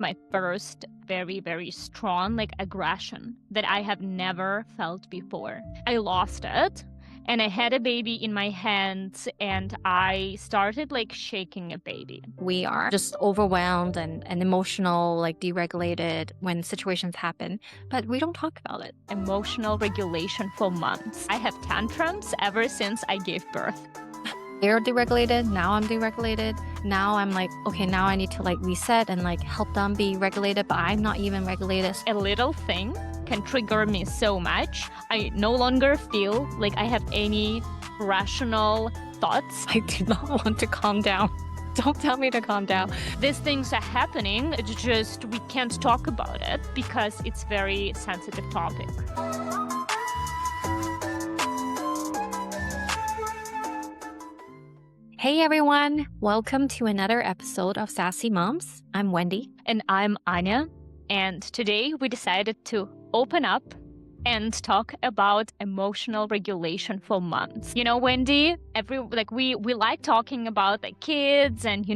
my first very, very strong aggression that I have never felt before. I lost it and I had a baby in my hands and I started shaking a baby. We are just overwhelmed and emotional, deregulated when situations happen, but we don't talk about it. Emotional regulation for months. I have tantrums ever since I gave birth. They're deregulated. Now I'm deregulated. Now I'm okay, now I need to reset and help them be regulated, but I'm not even regulated. A little thing can trigger me so much. I no longer feel like I have any rational thoughts. I do not want to calm down. Don't tell me to calm down. These things are happening. It's just we can't talk about it because it's very sensitive topic. Hey everyone, welcome to another episode of SaaSy Moms. I'm Wendy. And I'm Anya. And today we decided to open up and talk about emotional regulation for moms. You know, Wendy, we like talking about kids and,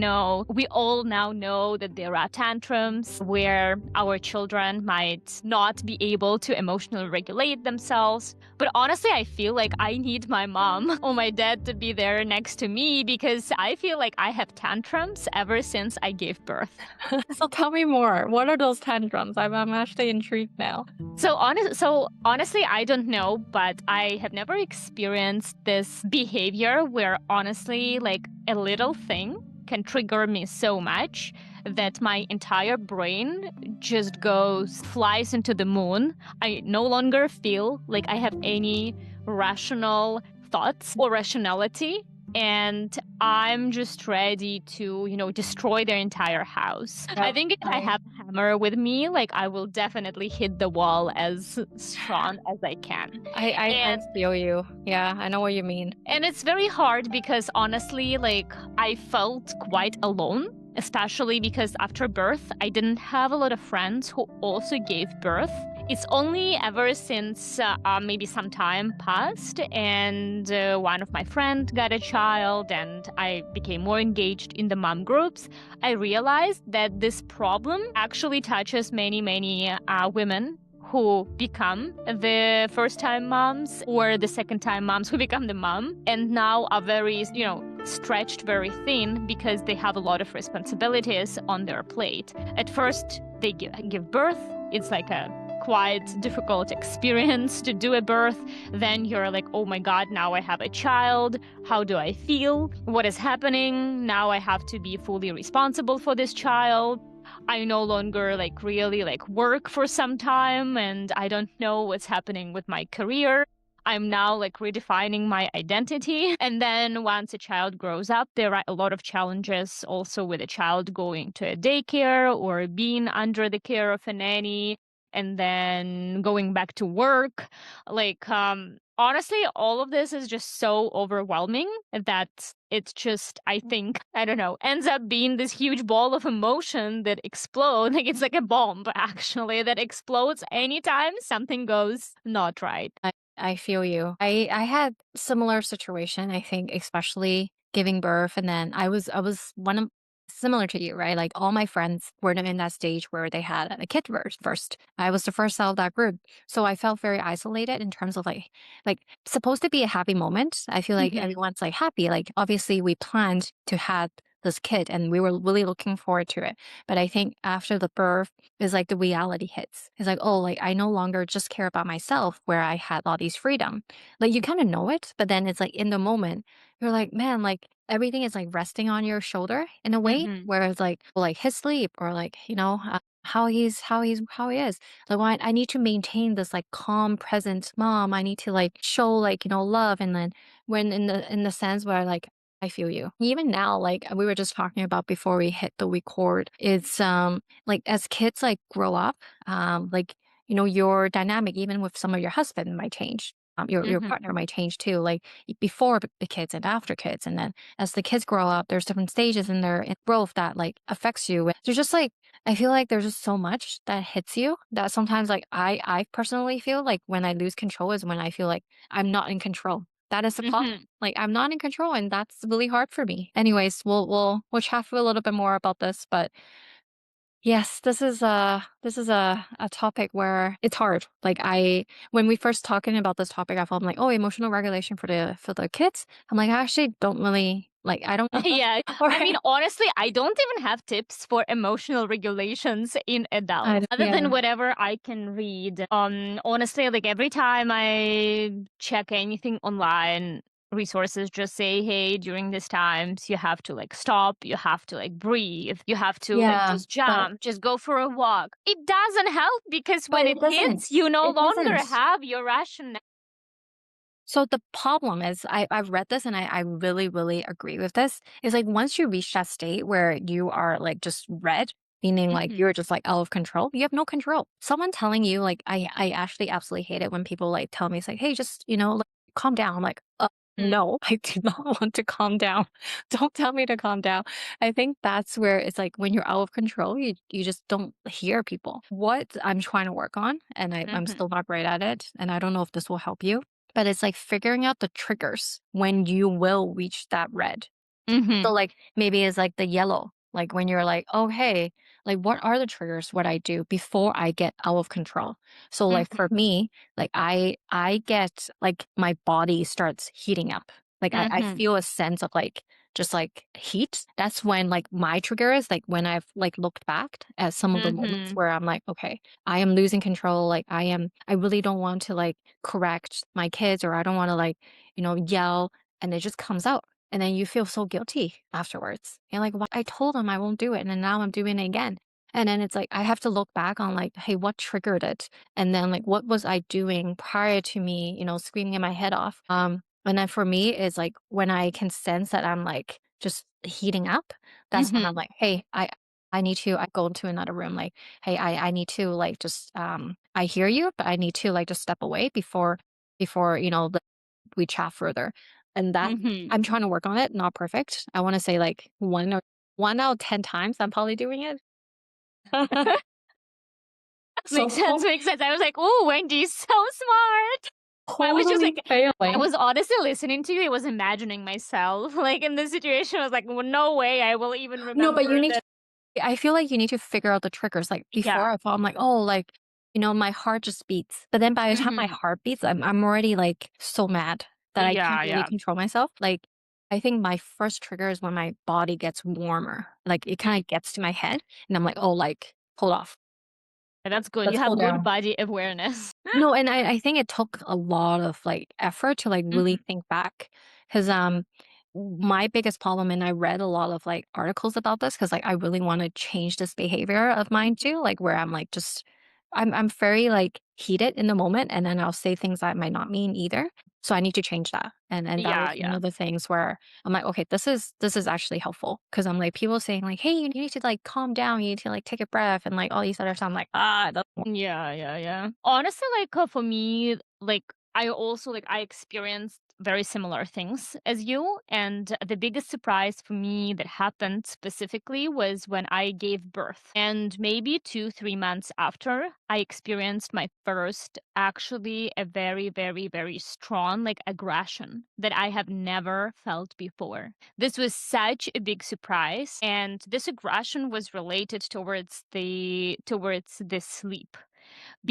we all now know that there are tantrums where our children might not be able to emotionally regulate themselves. But honestly, I feel like I need my mom or my dad to be there next to me because I feel like I have tantrums ever since I gave birth. So tell me more. What are those tantrums? I'm actually intrigued now. So honestly, I don't know, but I have never experienced this behavior where honestly, a little thing can trigger me so much that my entire brain just flies into the moon. I no longer feel like I have any rational thoughts or rationality. And I'm just ready to, destroy their entire house. I think if I have a hammer with me, I will definitely hit the wall as strong as I can. I feel you. Yeah, I know what you mean. And it's very hard because honestly, I felt quite alone, especially because after birth, I didn't have a lot of friends who also gave birth. It's only ever since maybe some time passed and one of my friends got a child and I became more engaged in the mom groups, I realized that this problem actually touches many, many women who become the first-time moms or the second-time moms who become the mom and now are very, stretched very thin because they have a lot of responsibilities on their plate. At first, they give birth. It's a quite difficult experience to do a birth. Then you're like, oh my God, now I have a child. How do I feel? What is happening? Now I have to be fully responsible for this child. I no longer really work for some time and I don't know what's happening with my career. I'm now redefining my identity. And then once a child grows up, there are a lot of challenges also with a child going to a daycare or being under the care of a nanny and then going back to work. Honestly, all of this is just so overwhelming that it's just, I think, I don't know, ends up being this huge ball of emotion that explodes. It's like a bomb, actually, that explodes anytime something goes not right. I feel you. I had similar situation, I think, especially giving birth. And then I was one of similar to you, right? All my friends were in that stage where they had a kid first. I was the first out of that group. So I felt very isolated in terms of supposed to be a happy moment. I feel like everyone's happy. Obviously we planned to have this kid and we were really looking forward to it. But I think after the birth is the reality hits. It's I no longer just care about myself where I had all these freedom. You kind of know it, but then it's in the moment, you're man, everything is resting on your shoulder in a way where it's his sleep or how he is. Why I need to maintain this calm, present mom. I need to show love. And then when in the sense where I feel you. Even now, we were just talking about before we hit the record, it's as kids grow up, your dynamic even with some of your husband might change. Your partner might change too, before the kids and after kids. And then as the kids grow up, there's different stages in their growth that affects you. There's just I feel there's just so much that hits you that sometimes I personally feel when I lose control is when I feel I'm not in control. That is the problem. I'm not in control and that's really hard for me. Anyways, we'll chat for a little bit more about this, but Yes, this is a topic where it's hard. Like when we first talking about this topic, I felt like, oh, emotional regulation for the kids. I'm like, I actually don't really like. I don't. Yeah. All I mean, right. honestly, I don't even have tips for emotional regulations in adults other than Yeah. whatever I can read. Honestly, like every time I check anything online, resources just say, hey, during these times, you have to like stop, you have to like breathe, you have to like Yeah. just jump, just go for a walk. It doesn't help because But when it it doesn't. hits, you no It longer doesn't. have your rationale. So the problem is, I've read this and I really, really agree with this. Is like once you reach that state where you are like just red, meaning like Hmm. you're just like out of control, you have no control. Someone telling you like I actually absolutely hate it when people like tell me it's like, hey, just like, calm down. I'm like, no, I do not want to calm down. Don't tell me to calm down. I think that's where it's like when you're out of control, you just don't hear people. What I'm trying to work on, and I'm Hmm. still not great at it, and I don't know if this will help you, but it's like figuring out the triggers when you will reach that red. So, Hmm. like, maybe it's like the yellow, like when you're like, "Oh, hey, like what are the triggers what I do before I get out of control?" So, like for me, like I get like my body starts heating up. Like I Hmm. feel a sense of like just like heat. That's when like my trigger is like when I've like looked back at some of the moments Hmm. where I'm like, okay, I am losing control. Like I really don't want to like correct my kids or I don't want to like, yell and it just comes out. And then you feel so guilty afterwards. You're like, "Well, I told him I won't do it, and then now I'm doing it again." And then it's like I have to look back on like, "Hey, what triggered it?" And then like, what was I doing prior to me, screaming my head off? And then for me, is like when I can sense that I'm like just heating up, that's when I'm Hmm. like, "Hey, I need to I go into another room like, "Hey, I need to like just I hear you, but I need to like just step away before we chat further." And that Hmm. I'm trying to work on it, not perfect. I wanna say, like, 1 out of 10 times I'm probably doing it. So Makes sense, makes sense. I was like, "Ooh, Wendy's so smart." I was just totally like I failing. was honestly listening to you, I was imagining myself, like, in this situation, I was like, "Well, no way I will even No, but remember you need that." to I feel like you need to figure out the triggers, like, Yeah. before I fall, I'm like, "Oh," like, my heart just beats. But then by the time my Mhm. heart beats, I'm already, like, so mad that I can't Yeah, really yeah. control myself. Like, I think my first trigger is when my body gets warmer. Like, it Mm. kinda gets to my head, and I'm like, "Oh, like, hold off. That's good. You Let's cool have good down." body awareness. No, and I think it took a lot of, like, effort to, like, really Mhm. think back, because my biggest problem and I read a lot of, like, articles about this, because like, I really wanna change this behavior of mine too, like, where I'm, like, just I'm very, like, heated in the moment, and then I'll say things I might not mean either, so I need to change that, and that was Yeah, one yeah. of the things where I'm like, "Okay, this is actually helpful because 'cause I'm, like, people saying, like, "Hey, you need to, like, calm down, you need to, like, take a breath," and, like, all these other stuff, I'm like, "Ah, it doesn't work." Yeah, yeah, yeah. Honestly, like for me, like I also like I experienced very similar things as you, and the biggest surprise for me that happened specifically was when I gave birth. And maybe 2, 3 months after, I experienced my first actually a very, very, very strong like aggression that I have never felt before. This was such a big surprise, and this aggression was related towards the sleep,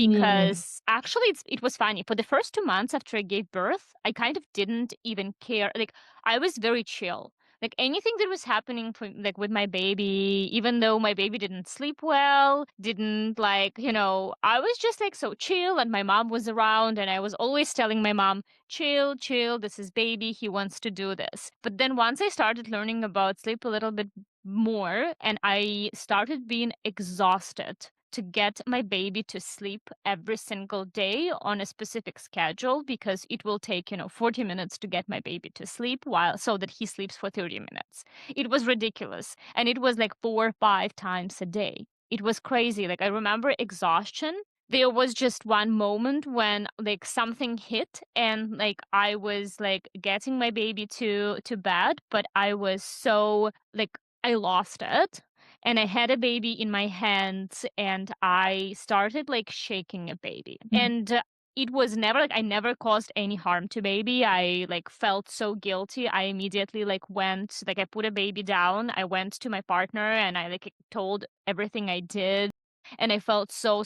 Mm. because actually it was funny. For the first 2 months after I gave birth, I kind of didn't even care. Like I was very chill. Like anything that was happening like with my baby, even though my baby didn't sleep well, didn't like, I was just like so chill, and my mom was around, and I was always telling my mom, chill, chill, this is baby, he wants to do this. But then once I started learning about sleep a little bit more, and I started being exhausted to get my baby to sleep every single day on a specific schedule, because it will take 40 minutes to get my baby to sleep, while so that he sleeps for 30 minutes. It was ridiculous, and it was like 4 or 5 times a day. It was crazy. Like I remember exhaustion. There was just one moment when like something hit, and like I was like getting my baby to bed, but I was so like I lost it, and I had a baby in my hands, and I started like shaking a baby. Mm. And it was never like I never caused any harm to baby. I like felt so guilty. I immediately like went like I put a baby down. I went to my partner and I like told everything I did. And I felt so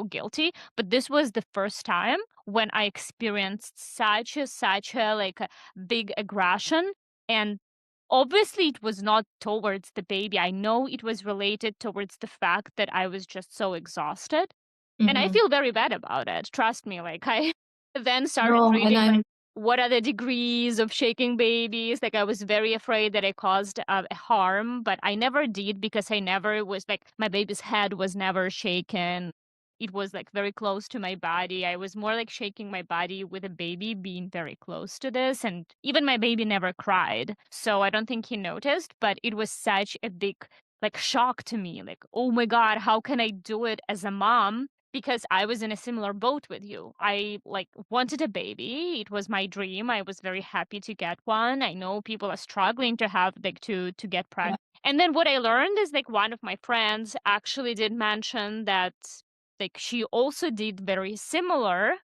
guilty. But this was the first time when I experienced such a like a big aggression. And obviously it was not towards the baby. I know it was related towards the fact that I was just so exhausted. And I Mhm. feel very bad about it. Trust me. Like I then started No, and reading like I'm what are the degrees of shaking babies. Like I was very afraid that I caused harm, but I never did because I never was like my baby's head was never shaken. It was like very close to my body. I was more like shaking my body with a baby being very close to this. And even my baby never cried. So I don't think he noticed, but it was such a big like shock to me. Like, oh my God, how can I do it as a mom? Because I was in a similar boat with you. I like wanted a baby. It was my dream. I was very happy to get one. I know people are struggling to have like to get yeah, pregnant. And then what I learned is like one of my friends actually did mention that like she also did very similar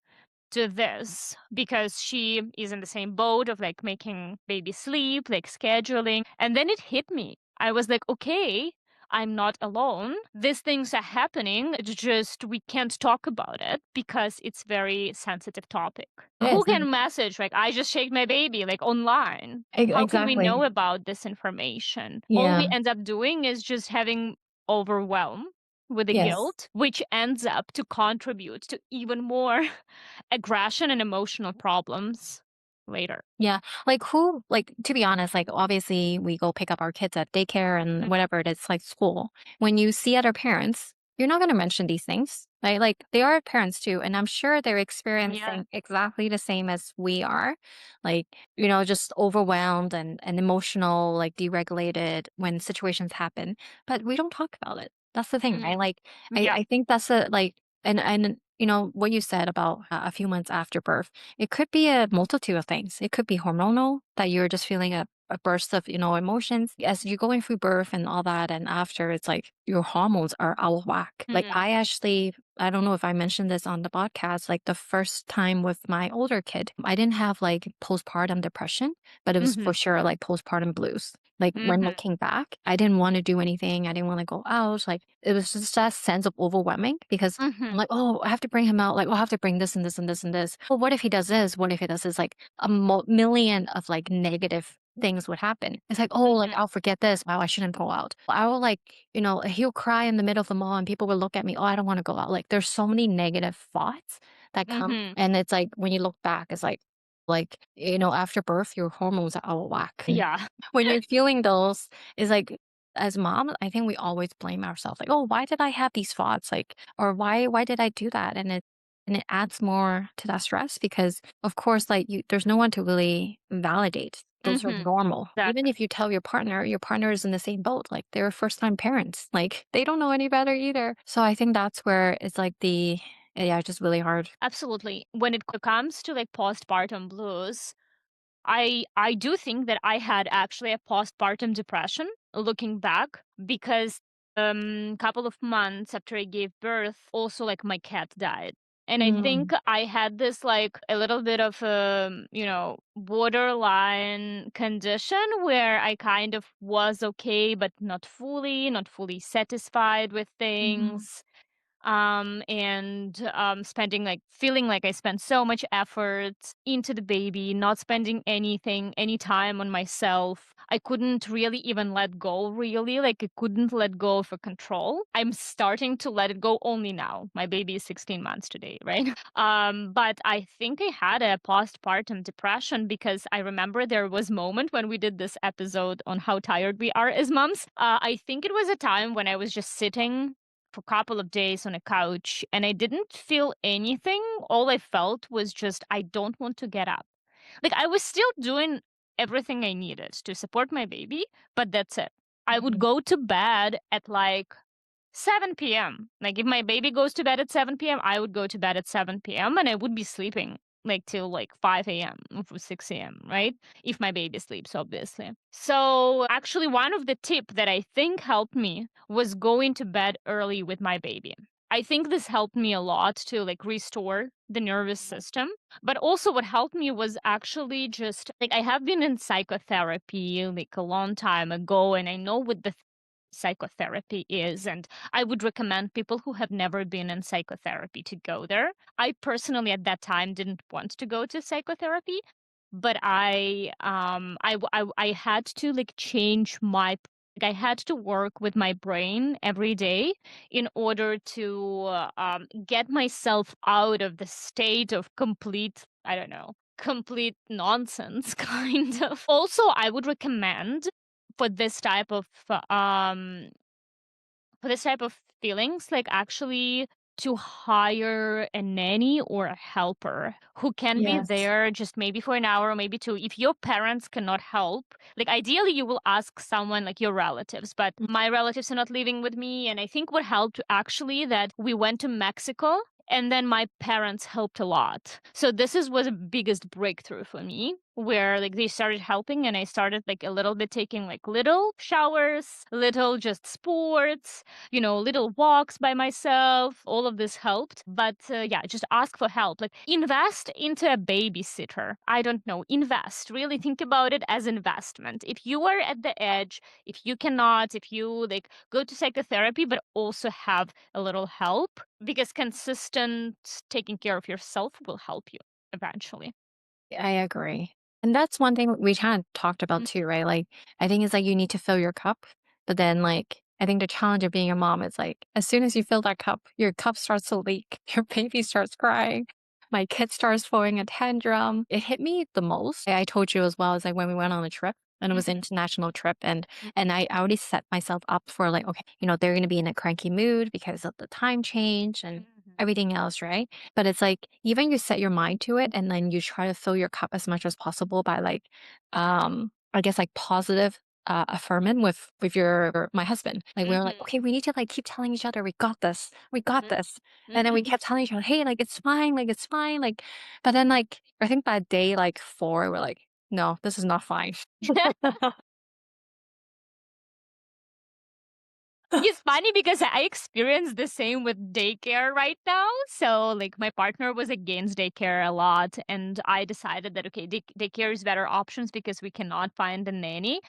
to this because she is in the same boat of like making baby sleep, like scheduling. And then it hit me. I was like, okay, I'm not alone. These things are happening. It's just we can't talk about it because it's very sensitive topic. it Who is, can and message like I just shake my baby like online? How can we know exactly. about this information? All we Yeah, end up doing is just having overwhelm with the yes. guilt, which ends up to contribute to even more aggression and emotional problems later. Yeah, like, to be honest, like, obviously, we go pick up our kids at daycare and Mm, whatever it is, like school. When you see other parents, you're not gonna mention these things, right? Like, they are parents too, and I'm sure they're yeah. experiencing exactly the same as we are. Like, just overwhelmed and emotional, like, deregulated when situations happen, but we don't talk about it. That's the thing, right? Mhm. Like, I Yeah. I think that's and what you said about a few months after birth, it could be a multitude of things. It could be hormonal, that you're just feeling a burst of, emotions as you're going through birth and all that. And after, it's like your hormones are out of whack. Like, Mhm. I don't know if I mentioned this on the podcast, like the first time with my older kid, I didn't have like postpartum depression, but it was for Mhm. sure like postpartum blues. Like, when Mhm. looking back, I didn't want to do anything. I didn't want to go out. Like, it was just that sense of overwhelming because I'm Mhm. like, "Oh, I have to bring him out, like, oh, I have to bring this and this and this and this. Well, what if he does this? What if he does this?" Like, a million of, like, negative things would happen. It's like, "Oh, like, Mhm. I'll forget this. Wow, I shouldn't go out." I will, like, he'll cry in the middle of the mall, and people will look at me, "Oh, I don't wanna go out." Like, there's so many negative thoughts that come, Mhm. and it's like, when you look back, it's like, after birth, your hormones are out of whack. Yeah. When you're feeling those, it's like, as mom, I think we always blame ourselves, like, "Oh, why did I have these thoughts?" Like, or "Why did I do that?" And it adds more to that stress because, of course, like, there's no one to really validate. Those are Mhm. normal. Even Exactly. if you tell your partner is in the same boat, like, they're first-time parents, like, they don't know any better either. So I think that's where it's like yeah, it's just really hard. Absolutely. When it comes to like postpartum blues, I do think that I had actually a postpartum depression looking back because couple of months after I gave birth, also like my cat died. And I Mm, think I had this like a little bit of borderline condition where I kind of was okay but not fully satisfied with mhm, things, and spending like feeling like I spent so much effort into the baby, not spending any time on myself. I couldn't really even let go, really. Like I couldn't let go for control. I'm starting to let it go only now. My baby is 16 months today, right? But I think I had a postpartum depression because I remember there was moment when we did this episode on how tired we are as moms. I think it was a time when I was just sitting for a couple of days on a couch and I didn't feel anything. All I felt was just, I don't want to get up. Like I was still doing everything I needed to support my baby, but that's it. I would mhm, go to bed at like 7 p.m. Like if my baby goes to bed at 7 p.m., I would go to bed at 7 p.m. and I would be sleeping like till like 5 a.m. or 6 a.m., right? If my baby sleeps, obviously. So actually one of the tip that I think helped me was going to bed early with my baby. I think this helped me a lot to like restore the nervous system. But also what helped me was actually just like I have been in psychotherapy like a long time ago, and I know what the psychotherapy is, and I would recommend people who have never been in psychotherapy to go there. I personally at that time didn't want to go to psychotherapy, but I had to like change my like I had to work with my brain every day in order to get myself out of the state of complete, I don't know, complete nonsense, kind of. Also, I would recommend for this type of for this type of feelings, like actually to hire a nanny or a helper who can be Yes. there just maybe for an hour or maybe two. If your parents cannot help, like ideally you will ask someone like your relatives, but my relatives are not living with me. And I think what helped actually that we went to Mexico and then my parents helped a lot. So this was a biggest breakthrough for me where like they started helping and I started like a little bit taking like little showers, little just sports, little walks by myself. All of this helped. But yeah, just ask for help. Like invest into a babysitter. I don't know. Invest. Really think about it as investment. If you are at the edge, if you like go to psychotherapy, but also have a little help, because consistent taking care of yourself will help you eventually. I agree. And that's one thing we kind of talked about too, right? Like, I think it's like you need to fill your cup, but then like, I think the challenge of being a mom is like, as soon as you fill that cup, your cup starts to leak, your baby starts crying, my kid starts throwing a tantrum. It hit me the most. I told you as well as like when we went on a trip. And it was an international trip, and I already set myself up for like, okay, they're gonna be in a cranky mood because of the time change and everything else, right? But it's like even you set your mind to it and then you try to fill your cup as much as possible by like I guess like positive affirming with your my husband. Like we were like, Mhm. okay, we need to like keep telling each other, we got this, we got Mhm. this. And then we Mhm. kept telling each other, hey, like it's fine, like it's fine. Like but then like I think by day like 4, we're like, no, this is not fine. It's funny because I experience the same with daycare right now. So, like, my partner was against daycare a lot, and I decided that okay, daycare is better options because we cannot find a nanny.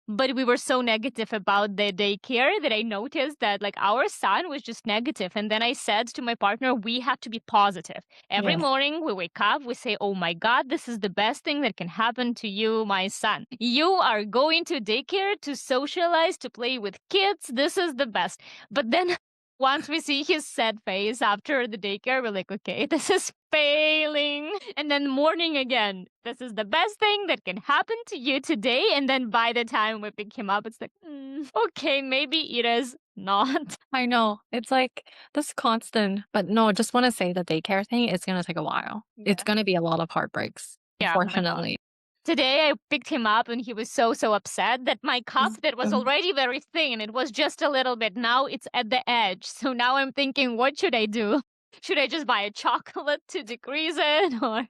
But we were so negative about the daycare that I noticed that like our son was just negative. And then I said to my partner, we have to be positive. Every Yes. morning we wake up, we say, oh my God, this is the best thing that can happen to you, my son. You are going to daycare to socialize, to play with kids. This is the best. But then once we see his sad face after the daycare, we're like, okay, this is failing. And then morning again, this is the best thing that can happen to you today. And then by the time we pick him up, it's like, okay, maybe it is not. I know. It's like this constant, but no, just want to say the daycare thing, it's going to take a while. It's Yeah. going to be a lot of heartbreaks, Yeah. Oh my God. unfortunately. Today I picked him up and he was so upset that my cup that was already very thin, it was just a little bit. Now it's at the edge. So now I'm thinking, what should I do? Should I just buy a chocolate to decrease it? Or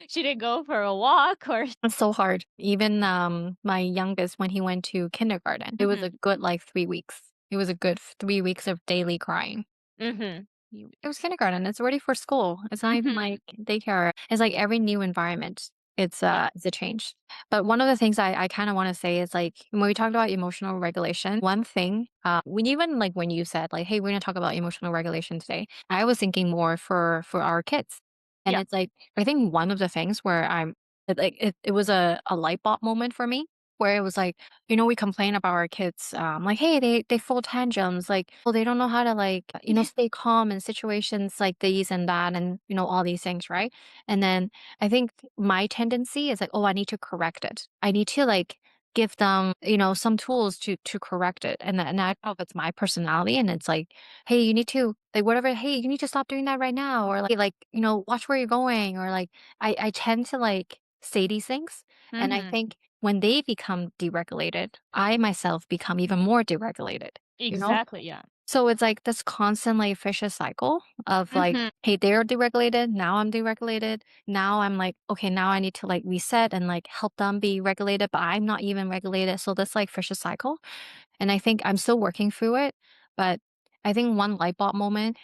should I go for a walk? Or It's so hard. Even my youngest, when he went to kindergarten, it was a Mhm. good like 3 weeks. It was a good 3 weeks of daily crying. Mhm. It was kindergarten. It's ready for school. It's not even Mhm. like daycare. It's like every new environment. Yeah. It's a change. But one of the things I kind of want to say is like when we talk about emotional regulation, one thing, when even like when you said like, hey, we're gonna talk about emotional regulation today, I was thinking more for our kids. And Yeah. it's like I think one of the things where it was a light bulb moment for me where it was like, we complain about our kids, like, hey, they full tantrums, like, well, they don't know how to like, stay calm in situations like these and that, and all these things, right? And then I think my tendency is like, oh, I need to correct it. I need to like give them, some tools to correct it. And I don't know if it's my personality, and it's like, hey, you need to like whatever. Hey, you need to stop doing that right now, or like, hey, like watch where you're going, or like I tend to like say these things, and I Mhm. think when they become deregulated, I myself become even more deregulated, you know? Exactly. Yeah. So it's like this constant like vicious cycle of like, Mhm. hey, they're deregulated. Now I'm deregulated. Now I'm like, okay, now I need to like reset and like help them be regulated, but I'm not even regulated. So this like vicious cycle. And I think I'm still working through it, but I think one light bulb moment,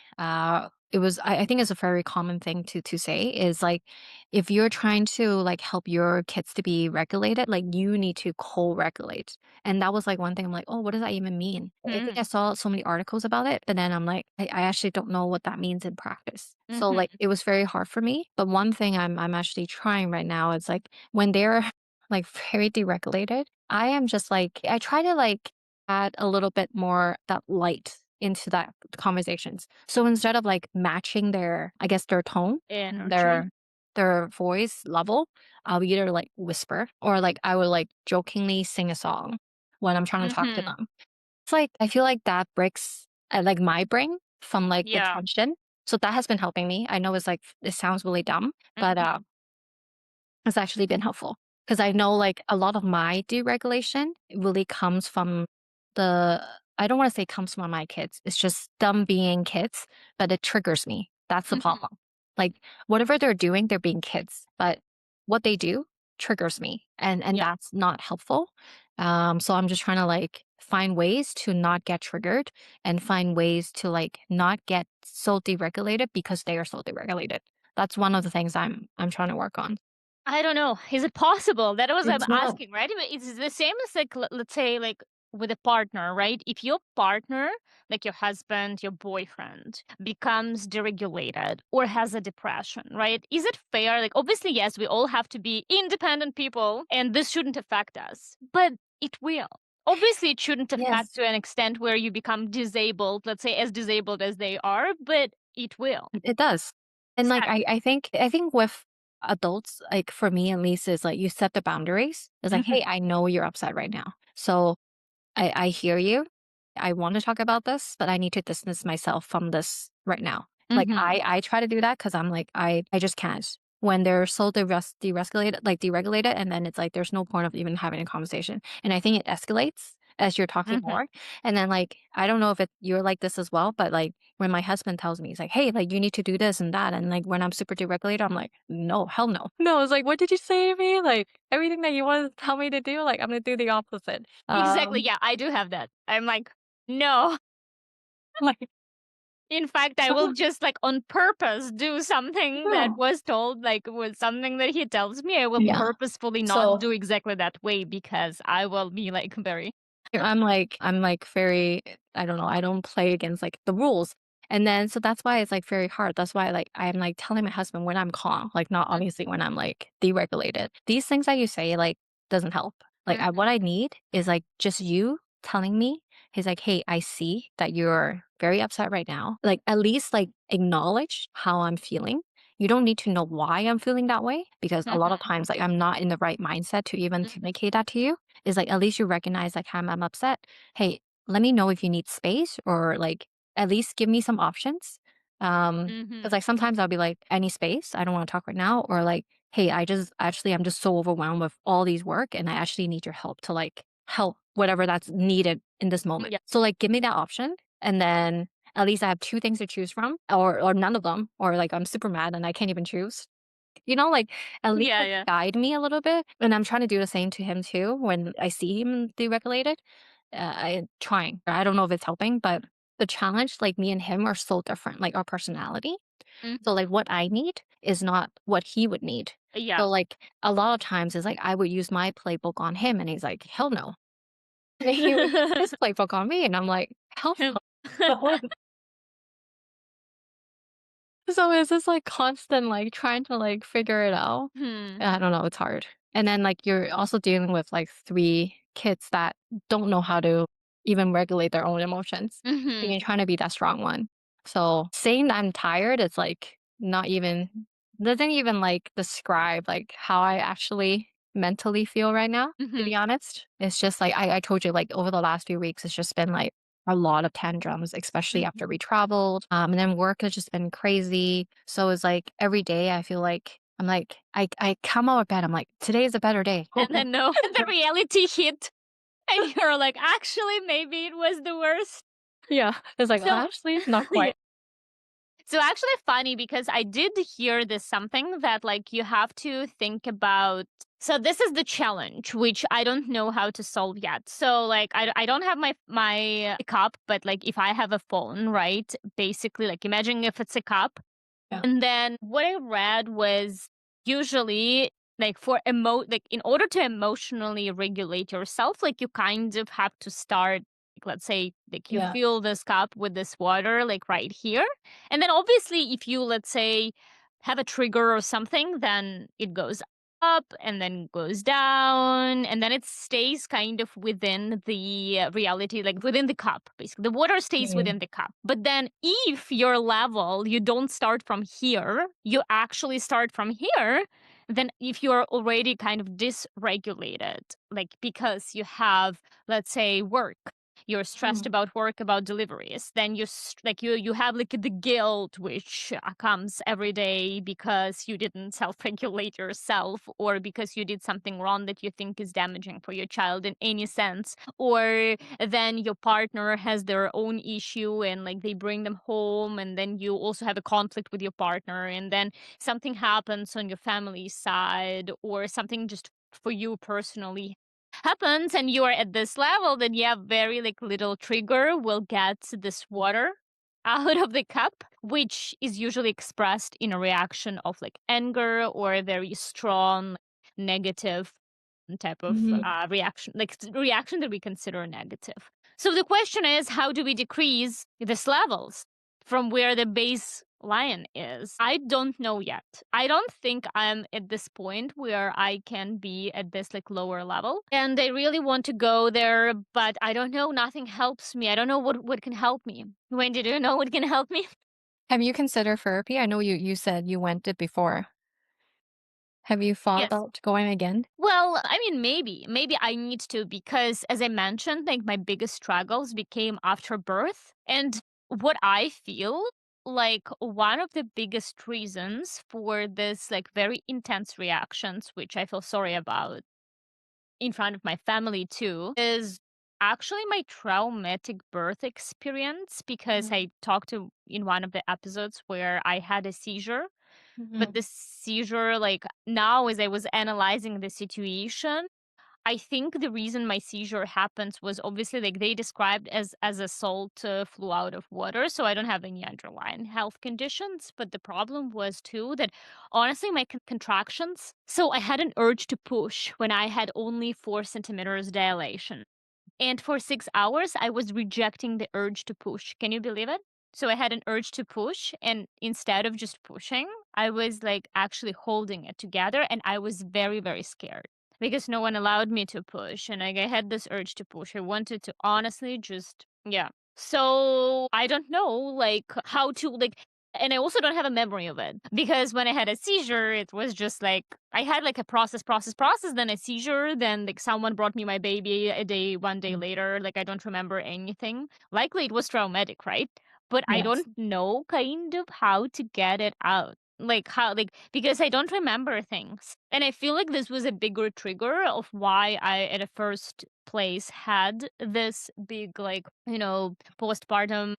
it was I think it's a very common thing to say is like if you're trying to like help your kids to be regulated, like you need to co-regulate. And that was like one thing I'm like, oh, what does that even mean? I think Mm-hmm. I saw so many articles about it, but then I'm like, I actually don't know what that means in practice. So like Mm-hmm. it was very hard for me. But one thing I'm actually trying right now is like when they're like very deregulated, I am just like I try to like add a little bit more that light into that conversations. So instead of like matching their, I guess their tone, Energy. their voice level, I'll either like whisper or like I would like jokingly sing a song when I'm trying to talk to Mm-hmm. them. It's like I feel like that breaks like my brain from like the Yeah. tension. So that has been helping me. I know it's like it sounds really dumb, but Mm-hmm. it's actually been helpful because I know like a lot of my deregulation really comes from the I don't want to say comes from my kids. It's just them being kids, but it triggers me. That's the Mm-hmm. problem. Like whatever they're doing, they're being kids, but what they do triggers me, and Yeah. that's not helpful. So I'm just trying to like find ways to not get triggered and find ways to like not get so deregulated because they are so deregulated. That's one of the things I'm trying to work on. I don't know. Is it possible? That was I'm It's not. asking, right? It's the same as like let's say like with a partner, right? If your partner, like your husband, your boyfriend, becomes deregulated or has a depression, right? Is it fair? Like obviously, yes, we all have to be independent people, and this shouldn't affect us, but it will. Obviously, it shouldn't affect Yes, to an extent where you become disabled, let's say as disabled as they are, but it will. it does. And like Exactly. I think with adults, like for me at least, is like you set the boundaries. It's like, Hmm. hey, I know you're upset right now. So I hear you. I want to talk about this, but I need to distance myself from this right now. Like Hmm. I try to do that because I'm like I just can't. When they're so deregulated, like deregulated, and then it's like there's no point of even having a conversation. And I think it escalates as you're talking Hmm. more. And then like I don't know if you're like this as well, but like when my husband tells me, he's like, hey, like you need to do this and that. And like when I'm super deregulated, I'm like, no, hell no. No, it's like, what did you say to me? Like everything that you want to tell me to do, like I'm gonna do the opposite. Exactly. Yeah, I do have that. I'm like, no. Like, In fact, I will just like on purpose do something that yeah. was told, like was something that he tells me. I will Yeah. purposefully not So do exactly that way because I will be like very. I'm like very I don't know, I don't play against like the rules. And then so that's why it's like very hard. That's why like I'm like telling my husband when I'm calm, like not obviously when I'm like deregulated. These things that you say like doesn't help. Like Mhm. what I need is like just you telling me, he's like, hey, I see that you're very upset right now. Like at least like acknowledge how I'm feeling. You don't need to know why I'm feeling that way because a lot of Mhm. times like I'm not in the right mindset to even Mhm. communicate that to you is like at least you recognize like I'm upset. Hey, let me know if you need space or like at least give me some options. Because Mhm. like sometimes I'll be like, any space, I don't want to talk right now, or like, hey, I'm just so overwhelmed with all these work and I actually need your help to like help whatever that's needed in this moment. Yeah. So like give me that option and then at least I have two things to choose from or none of them, or like I'm super mad and I can't even choose. Like, at least, Yeah. like, Yeah. guide me a little bit, and I'm trying to do the same to him too when I see him deregulated. I trying. I don't know if it's helping, but the challenge, like, me and him are so different, like, our personality. So, Mhm. like, what I need is not what he would need. So, Yes. like, a lot of times it's like I would use my playbook on him, and he's like, "Hell no." And he would use his playbook on me, and I'm like, "Hell no." So it's just like constant like trying to like figure it out. Hmm. I don't know, it's hard. And then like you're also dealing with like three kids that don't know how to even regulate their own emotions. And Mhm. you're trying to be that strong one. So saying I'm tired, it's like not even doesn't even like describe like how I actually mentally feel right now, to Mhm. be honest. It's just like I told you, like over the last few weeks, it's just been like a lot of tantrums, especially after Mhm. we traveled. And then work has just been crazy. So it's like every day I feel like I'm like I come out of bed, I'm like, today is a better day. And then no, the reality hit, and you're like, actually, maybe it was the worst. Yeah. It's like, So, actually, not yeah. quite. So actually funny because I did hear this something that like you have to think about So this is the challenge, which I don't know how to solve yet. So like I don't have my cup, but like if I have a phone, right? Basically, like imagine if it's a cup, Yeah. and then what I read was usually like like in order to emotionally regulate yourself, like you kind of have to start, like, let's say like you Yeah. fill this cup with this water like right here. And then obviously if you, let's say, have a trigger or something, then it goes up and then goes down, and then it stays kind of within the reality, like within the cup. Basically the water stays Mhm. within the cup, but then if your level, you don't start from here, you actually start from here, then if you're already kind of dysregulated, like because you have, let's say, work, you're stressed Mhm. about work, about deliveries, then like you have like the guilt which comes every day because you didn't self-regulate yourself, or because you did something wrong that you think is damaging for your child in any sense, or then your partner has their own issue and like they bring them home, and then you also have a conflict with your partner, and then something happens on your family side, or something just for you personally happens, and you are at this level, then you have very like little trigger will get this water out of the cup, which is usually expressed in a reaction of like anger or a very strong negative type of Mhm. reaction, like reaction that we consider negative. So the question is, how do we decrease these levels from where the baseline is? I don't know yet. I don't think I'm at this point where I can be at this like lower level. And I really want to go there, but I don't know. Nothing helps me. I don't know what can help me. Wendy, do you know what can help me? Have you considered therapy? I know you said you went it before. Have you thought Yes. about going again? Well, I mean, maybe I need to, because as I mentioned, like my biggest struggles became after birth. And what I feel like one of the biggest reasons for this like very intense reactions, which I feel sorry about in front of my family too, is actually my traumatic birth experience, because Mhm. I talked to in one of the episodes where I had a seizure. But Mhm. the seizure, like now as I was analyzing the situation, I think the reason my seizure happens was obviously like they described as a salt flew out of water. So I don't have any underlying health conditions. But the problem was too that honestly my contractions. So I had an urge to push when I had only 4 centimeters dilation. And for 6 hours, I was rejecting the urge to push. Can you believe it? So I had an urge to push, and instead of just pushing, I was like actually holding it together, and I was very, very scared because no one allowed me to push. And like I had this urge to push. I wanted to honestly just, yeah. So I don't know like how to like, and I also don't have a memory of it, because when I had a seizure, it was just like I had like a process, then a seizure, then like someone brought me my baby one day Mm. later. Like I don't remember anything. Likely it was traumatic, right? But I Yes. don't know kind of how to get it out. Like how, like, because I don't remember things. And I feel like this was a bigger trigger of why I at a first place had this big like, postpartum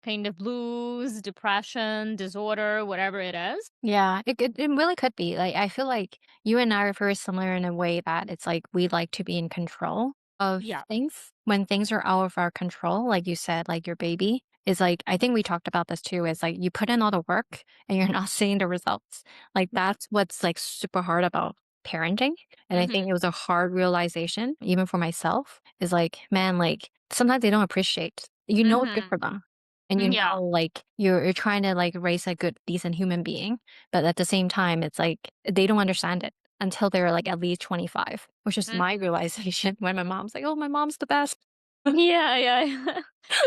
kind of blues, depression, disorder, whatever it is. Yeah, it really could be. Like, I feel like you and I are very similar in a way that it's like we like to be in control of Yeah. things. When things are out of our control, like you said, like your baby is like, I think we talked about this too, is like you put in all the work and you're not seeing the results. Like that's what's like super hard about parenting. And I think Mhm. it was a hard realization, even for myself, is like, man, like sometimes they don't appreciate, you know, it's good Mhm. for them. And you Yeah. know, like you're trying to like raise a good, decent human being, but at the same time, it's like they don't understand it until they're like at least 25, which is my Mhm. realization when my mom's like, "Oh, my mom's the best." Yeah, yeah.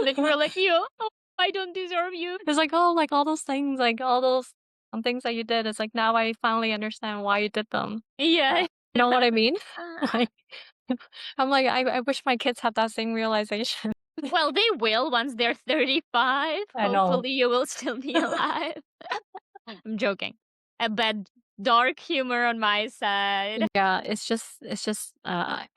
Then you were like, "You, oh, I don't deserve you." It's like, "Oh, like all those things, like all those things that you did." It's like now I finally understand why you did them. Yeah. You know what I mean? Uh, Like, I'm like, I wish my kids had that same realization. well, they will once they're 35. I know. Hopefully, you will still be alive. I'm joking. A bad dark humor on my side. Yeah,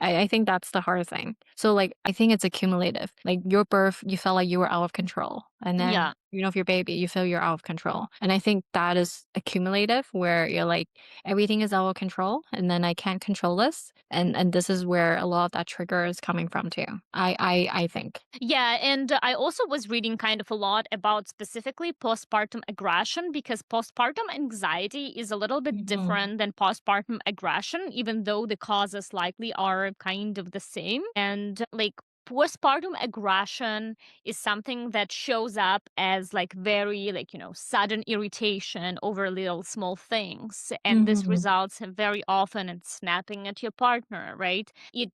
I think that's the hard thing. So like I think it's accumulative. Like your birth, you felt like you were out of control. And then, Yeah. if you're baby, you feel you're out of control. And I think that is accumulative where you're like, everything is out of control and then I can't control this. And this is where a lot of that trigger is coming from too. I think. Yeah, and I also was reading kind of a lot about specifically postpartum aggression because postpartum anxiety is a little bit Mhm. different than postpartum aggression, even though the causes likely are kind of the same. And like postpartum aggression is something that shows up as like very like sudden irritation over little small things, and this Mhm. results very often in snapping at your partner, right? It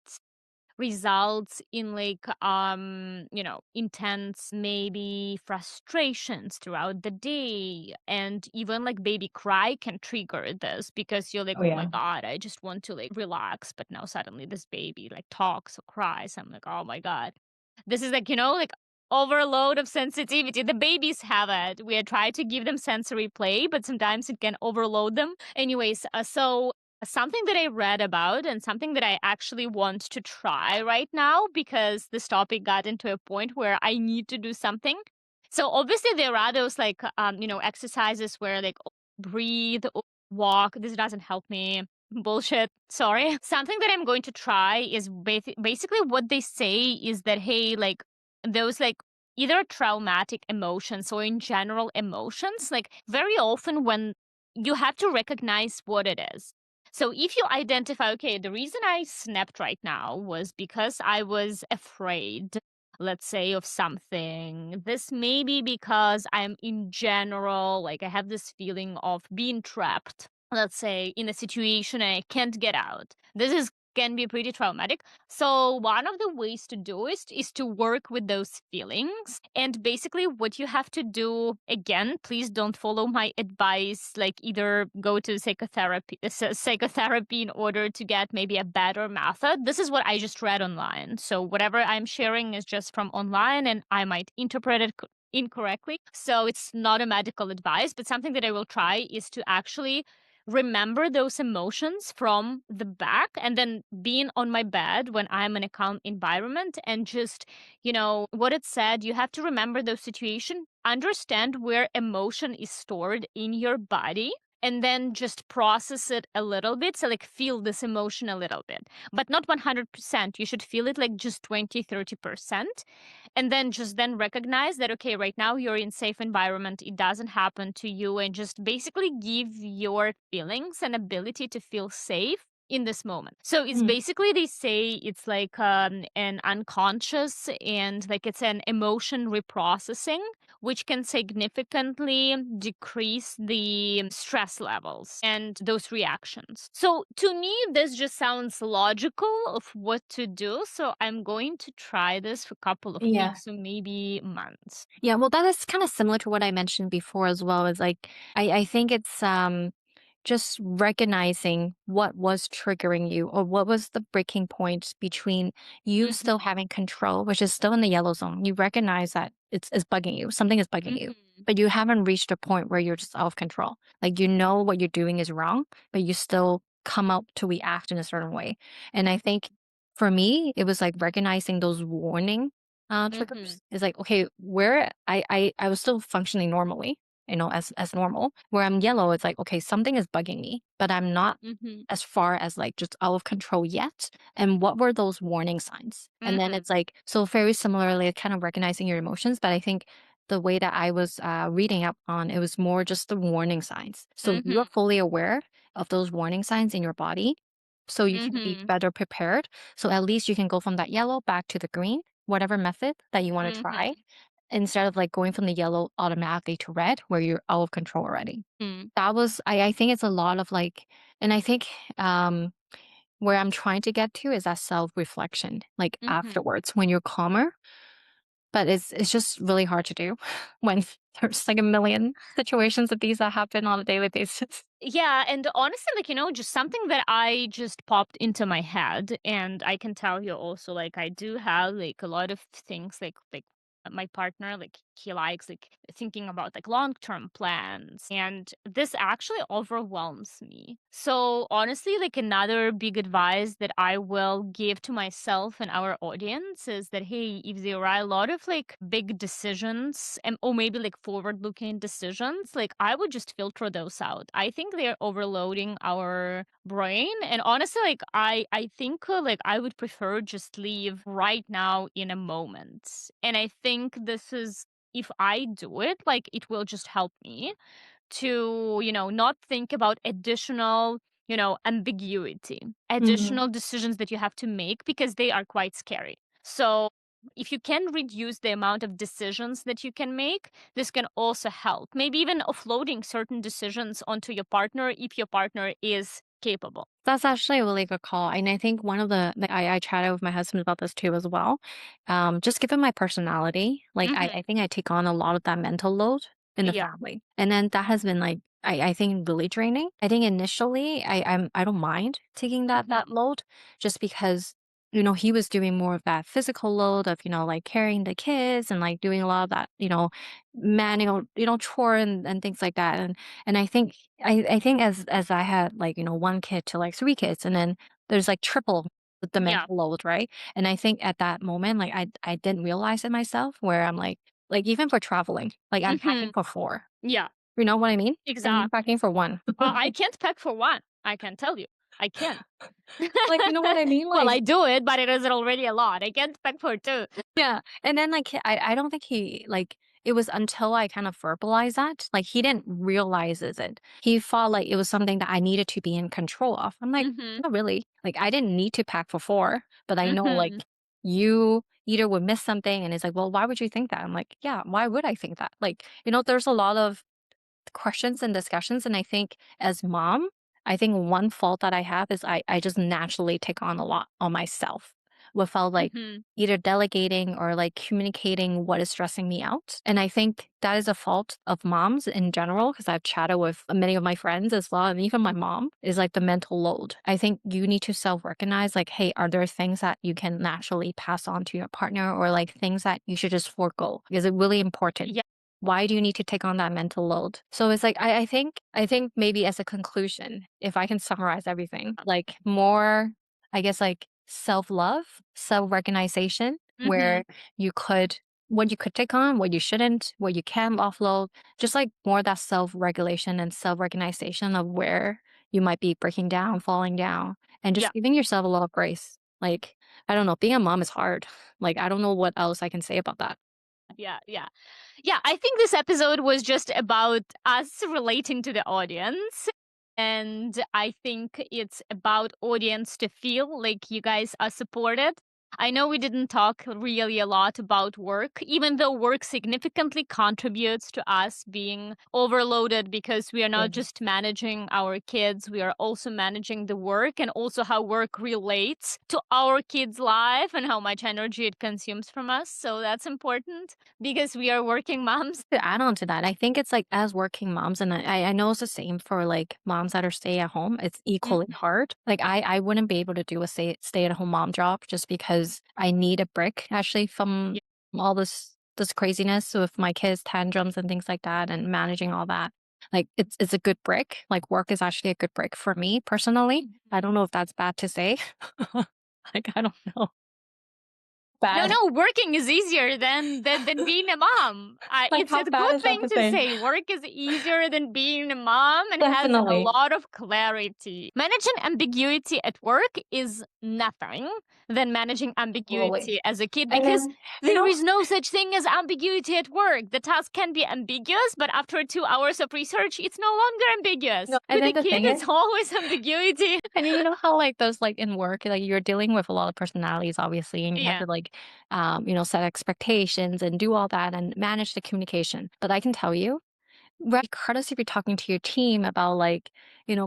results in like intense maybe frustrations throughout the day, and even like baby cry can trigger this because you're like, Oh oh my yeah. god, I just want to like relax, but now suddenly this baby like talks or cries. I'm like, oh my god, this is like like overload of sensitivity. The babies have it. We try to give them sensory play, but sometimes it can overload them. Anyways, so something that I read about and something that I actually want to try right now because this topic got into a point where I need to do something. So obviously there are those like exercises where like breathe, walk. This doesn't help me. Bullshit. Sorry. Something that I'm going to try is basically what they say is that hey, like those like either traumatic emotions or in general emotions, like very often when you have to recognize what it is. So if you identify, okay, the reason I snapped right now was because I was afraid, let's say, of something. This may be because I'm in general, like I have this feeling of being trapped, let's say, in a situation and I can't get out. This is can be pretty traumatic. So one of the ways to do it is to work with those feelings. And basically what you have to do, again, please don't follow my advice, like either go to psychotherapy in order to get maybe a better method. This is what I just read online. So whatever I'm sharing is just from online and I might interpret it incorrectly. So it's not a medical advice, but something that I will try is to actually remember those emotions from the back and then being on my bed when I'm in a calm environment and just, what it said, you have to remember those situations, understand where emotion is stored in your body, and then just process it a little bit. So like feel this emotion a little bit, but not 100%. You should feel it like just 20-30%, and then just then recognize that okay, right now you're in safe environment, it doesn't happen to you, and just basically give your feelings an ability to feel safe in this moment. So it's Mm. basically, they say it's like an unconscious and like it's an emotion reprocessing which can significantly decrease the stress levels and those reactions. So to me, this just sounds logical of what to do. So I'm going to try this for a couple of Yeah. weeks or maybe months. Yeah, well, that is kind of similar to what I mentioned before as well. Is like I think it's just recognizing what was triggering you or what was the breaking point between you still Mm-hmm. having control, which is still in the yellow zone. You recognize that it's bugging you, something is bugging you, Mm-hmm. but you haven't reached a point where you're just out of control. Like you know what you're doing is wrong, but you still come out to react in a certain way. And I think for me, it was like recognizing those warning Mm-hmm. triggers. Is like, okay, where I was still functioning normally, as normal. Where I'm yellow, it's like, okay, something is bugging me, but I'm not Mm-hmm. as far as like just out of control yet. And what were those warning signs? And then Mm-hmm. it's like, so very similarly, kind of recognizing your emotions. But I think the way that I was reading up on it was more just the warning signs. So you are Mm-hmm. fully aware of those warning signs in your body. So you can be Mm-hmm. better prepared. So at least you can go from that yellow back to the green, whatever method that you want to try, Mm-hmm. instead of like going from the yellow automatically to red where you're out of control already. Mm-hmm. That was I think it's a lot of like, and I think where I'm trying to get to is that self-reflection, like Mm-hmm. afterwards when you're calmer. But it's just really hard to do when there's like a million situations of these that happen on a daily basis. Yeah, and honestly, like, just something that I just popped into my head, and I can tell you also, like, I do have like a lot of things, like my partner, like he likes like thinking about like long-term plans. And this actually overwhelms me. So honestly, like another big advice that I will give to myself and our audience is that hey, if there are a lot of like big decisions and or maybe like forward-looking decisions, like I would just filter those out. I think they're overloading our brain. And honestly, like I think like I would prefer just live right now in a moment. And I think this is if I do it, like it will just help me to, not think about additional, ambiguity, Mhm. additional decisions that you have to make because they are quite scary. So if you can reduce the amount of decisions that you can make, this can also help. Maybe even offloading certain decisions onto your partner if your partner is capable. That's actually a really good call, and I think one of I chatted with my husband about this too as well. Just given my personality, like, I Hmm. think I take on a lot of that mental load in the Yeah. family, and then that has been, like, I think really draining. I think initially, I don't mind taking that Hmm. load just because, he was doing more of that physical load of, like, carrying the kids and, like, doing a lot of that, manual, chore and things like that, and I think as I had, like, 1 kid to, like, 3 kids, and then there's, like, triple the Yeah. mental load, right? And I think at that moment, like, I didn't realize it myself where I'm like, even for traveling, like, I'm Hmm. packing for 4. Yeah. You know what I mean? And you're Exactly. packing for 1. I can't pack for one. I can tell you. I can't. Like, you know what I mean? Well, Like, I do it, but it is already a lot. I can't pack for two. yeah, and then, like, I don't think he like, it was until I kind of verbalized that, like, he didn't realizes it. He thought, like, it was something that I needed to be in control of. I'm like, Mhm. "Not really." Like, I didn't need to pack for 4, but I know, like, Mhm. you either would miss something, and it's like, "Well, why would you think that?" I'm like, "Yeah, why would I think that?" Like, there's a lot of questions and discussions, and I think as mom, I think one fault that I have is I just naturally take on a lot on myself without, like, Mhm. either delegating or, like, communicating what is stressing me out, and I think that is a fault of moms in general because 'cause I've chatted with many of my friends as well, and even my mom, is, like, the mental load. I think you need to self-recognize, like, "Hey, are there things that you can naturally pass on to your partner or, like, things that you should just forego? Is it really important? Yeah. Why do you need to take on that mental load?" So it's like I think maybe as a conclusion, if I can summarize everything, like more, I guess, like self-love, self-recognition, Mhm. where you could what you could take on, what you shouldn't, what you can offload, just like more that self-regulation and self-recognition of where you might be breaking down, falling down, and Yeah. just giving yourself a lot of grace. Like, I don't know, being a mom is hard. Like, I don't know what else I can say about that. Yeah. Yeah. Yeah. I think this episode was just about us relating to the audience. And I think it's about audience to feel like you guys are supported. I know we didn't talk really a lot about work, even though work significantly contributes to us being overloaded because we are not just managing our kids, we are also managing the work and also how work relates to our kids' life and how much energy it consumes from us. So that's important because we are working moms. To add on to that, I think it's like as working moms, and I know it's the same for like moms that are stay at home, it's equally Mhm. hard. Like I wouldn't be able to do a stay at home mom job just because I need a break actually from Yeah. all this craziness with my kids' tantrums and things like that and managing all that. Like it's a good break. Like work is actually a good break for me personally. I don't know if that's bad to say. Like I don't know. No, Bad. no, working is easier than being a mom. Like It's how a bad good is that thing to to say? say. Work is easier than being a mom and has a Definitely. lot of clarity. Managing ambiguity at work is nothing than managing Totally. ambiguity as a kid And because then, you there know, is no such thing as ambiguity at work. The task can be ambiguous, but after 2 hours of research, it's no longer ambiguous. no, and With then a the kid, thing is, it's always ambiguity. and you know how like those like in work, like you're dealing with a lot of personalities, obviously, and you have Yeah. to like, set expectations and do all that and manage the communication. But I can tell you, regardless if you're talking to your team about like,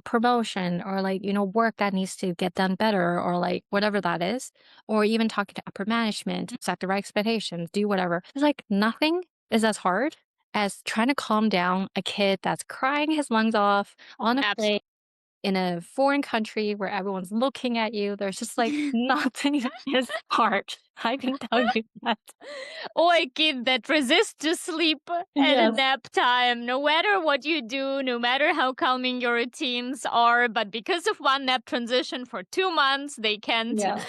promotion or like, work that needs to get done better or like whatever that is, or even talking to upper management, set the right expectations, do whatever. It's like nothing is as hard as trying to calm down a kid that's crying his lungs off on a plane Absolutely. in a foreign country where everyone's looking at you. There's just like nothing is hard. I can tell you that. Or a kid that resists to sleep at a Yes. nap time, no matter what you do, no matter how calming your routines are. But because of one nap transition for 2 months, they can't Yeah.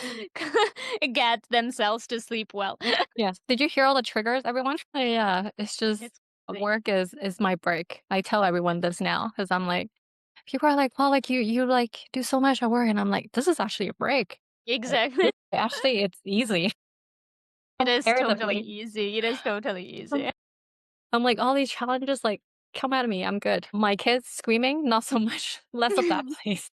get themselves to sleep well. Yes. Did you hear all the triggers, everyone? Yeah. It's just It's crazy. work is my break. I tell everyone this now because I'm like, people are like, well, like you like do so much at work. And I'm like, this is actually a break. Like, Exactly. actually, it's easy It is totally comparatively. easy. It is totally easy. I'm like, all these challenges, like, come at me. I'm good. My kids screaming, not so much. Less of that, please.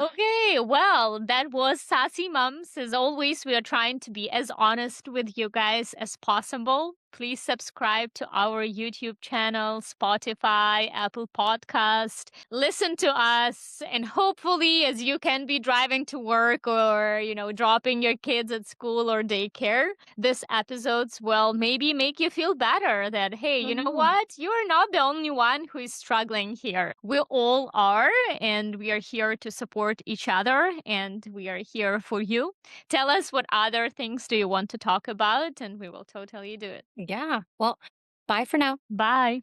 Okay, well, that was SaaSy Moms. As always, we are trying to be as honest with you guys as possible. Please subscribe to our YouTube channel, Spotify, Apple Podcast. Listen to us, and hopefully, as you can be driving to work or, dropping your kids at school or daycare, this episodes will maybe make you feel better that, hey, you know Mhm. what? You're not the only one who is struggling here. We all are, and we are here to support each other, and we are here for you. Tell us what other things do you want to talk about, and we will totally do it. Yeah. Well, bye for now. Bye.